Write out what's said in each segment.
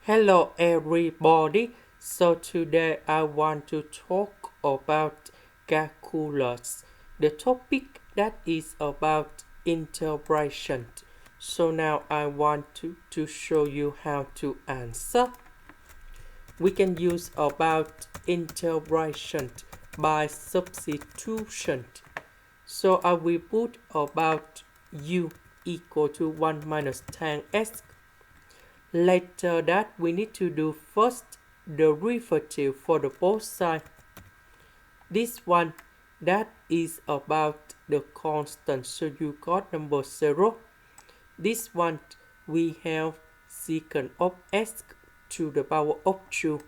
Hello everybody. So today I want to talk about calculus. The topic that is about integration. So now I want to show you how to answer. We can use about integration by substitution. So I will put about u equal to 1 minus tan s. Later that we need to do first derivative for the both sides. This one that is about the constant, so you got number 0. This one we have secant of s to the power of 2.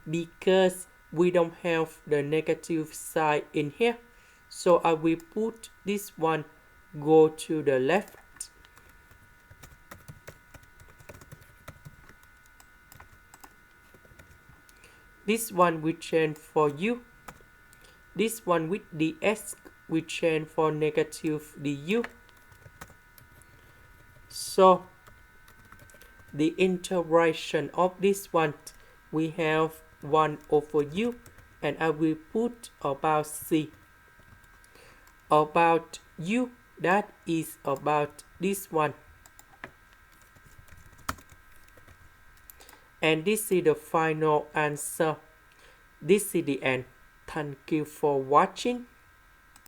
Because we don't have the negative side in here, so I will put this one go to the left. This one we change for u. This one with the s we change for negative du. So the integration of this one we have 1 over u, and I will put about c. About u, that is about this one. And this is the final answer. This is the end. Thank you for watching.